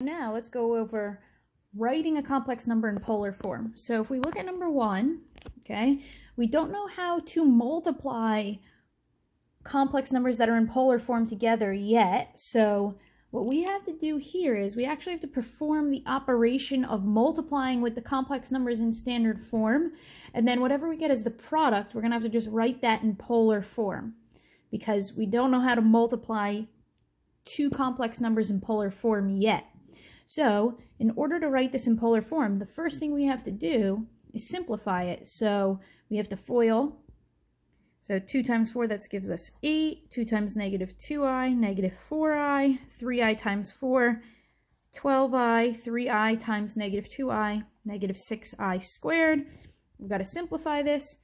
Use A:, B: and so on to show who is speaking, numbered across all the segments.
A: Now let's go over writing a complex number in polar form. So if we look at number 1, okay, we don't know how to multiply complex numbers that are in polar form together yet. So what we have to do here is we actually have to perform the operation of multiplying with the complex numbers in standard form, and then whatever we get as the product, we're going to have to just write that in polar form because we don't know how to multiply two complex numbers in polar form yet. So in order to write this in polar form, the first thing we have to do is simplify it. So we have to FOIL. So 2 times 4, that gives us 8. 2 times negative 2i, negative 4i. 3i times 4, 12i. 3i times negative 2i, negative 6i squared. We've got to simplify this.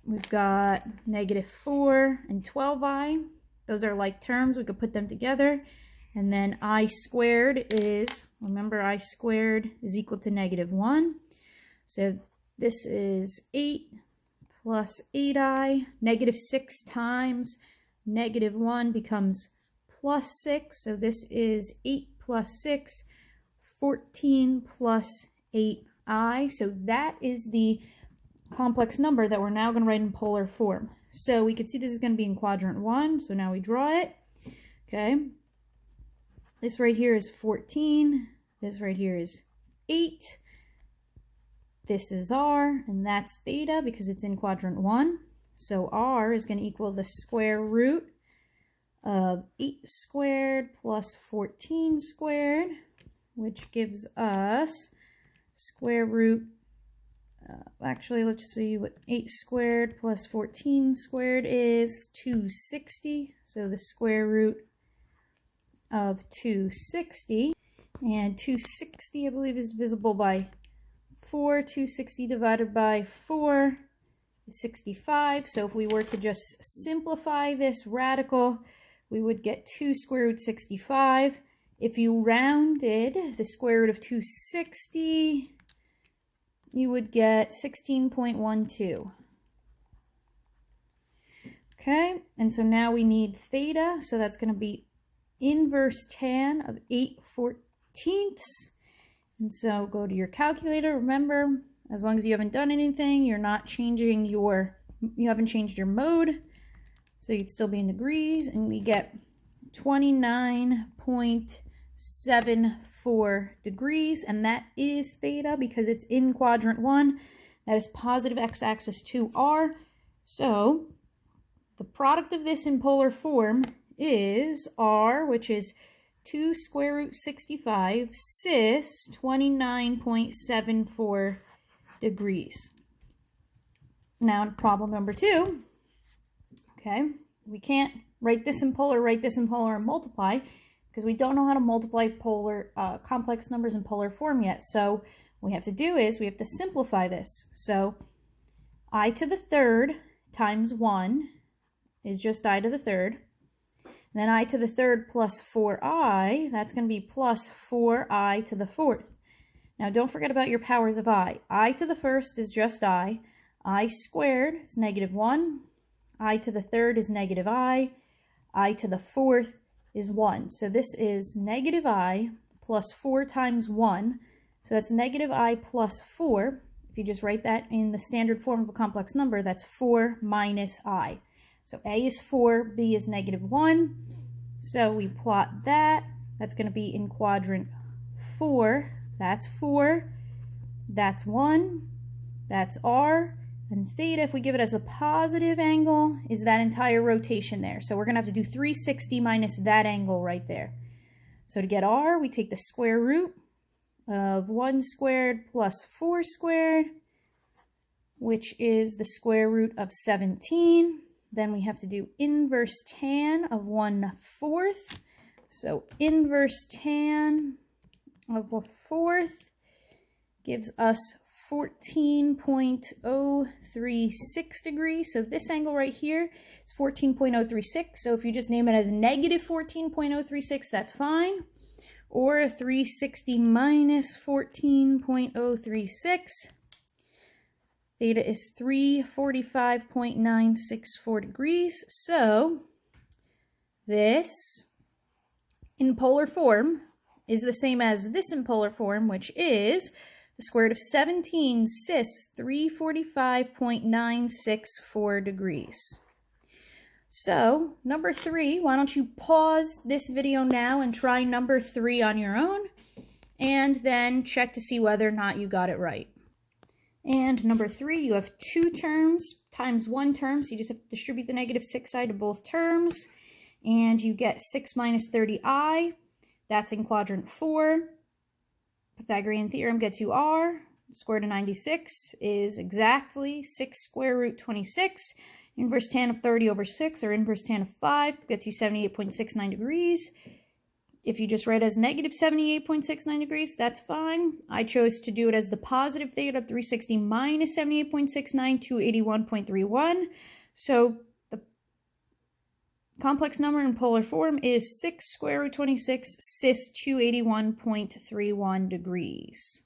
A: We've got negative 4 and 12i. Those are like terms. We could put them together. And then I squared is, remember, I squared is equal to negative 1. So this is 8 plus 8i. Negative 6 times negative 1 becomes plus 6. So this is 8 plus 6, 14 plus 8i. So that is the complex number that we're now going to write in polar form. So we can see this is going to be in quadrant 1. So now we draw it. Okay. This right here is 14. This right here is 8. This is r, and that's theta because it's in quadrant 1. So r is going to equal the square root of 8 squared plus 14 squared, which gives us square root, actually let's see what 8 squared plus 14 squared is, 260. So the square root of 260, and 260 I believe is divisible by 4. 260 divided by 4 is 65. So if we were to just simplify this radical, we would get 2 square root 65. If you rounded the square root of 260, you would get 16.12. Okay, and so now we need theta, so that's going to be inverse tan of 8/14. And so go to your calculator. Remember, as long as you haven't done anything, you're not changing you haven't changed your mode. So you'd still be in degrees, and we get 29.74 degrees, and that is theta because it's in quadrant 1. That is positive x-axis to r. So the product of this in polar form is r, which is 2 square root 65 cis 29.74 degrees. Now in problem number 2, okay, we can't write this in polar, and multiply because we don't know how to multiply polar complex numbers in polar form yet. So what we have to do is we have to simplify this. So I to the third times 1 is just I to the third. And then I to the third plus 4i, that's going to be plus 4i to the fourth. Now don't forget about your powers of I. I to the first is just I squared is negative 1. I to the third is negative I to the fourth is 1. So this is negative I plus 4 times 1. So that's negative I plus 4. If you just write that in the standard form of a complex number, that's 4 minus I. So A is 4, B is negative 1. So we plot that. That's going to be in quadrant 4. That's 4. That's 1. That's R. And theta, if we give it as a positive angle, is that entire rotation there. So we're going to have to do 360 minus that angle right there. So to get R, we take the square root of 1 squared plus 4 squared, which is the square root of 17. Then we have to do inverse tan of 1/4. So inverse tan of 1/4 gives us 14.036 degrees. So this angle right here is 14.036. So if you just name it as negative 14.036, that's fine. Or 360 minus 14.036. Theta is 345.964 degrees. So this, in polar form, is the same as this in polar form, which is the square root of 17 cis 345.964 degrees. So, number 3, why don't you pause this video now and try number 3 on your own, and then check to see whether or not you got it right. And number 3, you have 2 terms times 1 term, so you just have to distribute the negative 6 side to both terms, and you get 6 minus 30i. That's in quadrant 4. Pythagorean theorem gets you r. Square root of 96 is exactly 6 square root 26. Inverse tan of 30 over 6, or inverse tan of 5, gets you 78.69 degrees. If you just write as negative 78.69 degrees, that's fine. I chose to do it as the positive theta of 360 minus 78.69, 281.31. So the complex number in polar form is 6 square root 26 cis 281.31 degrees.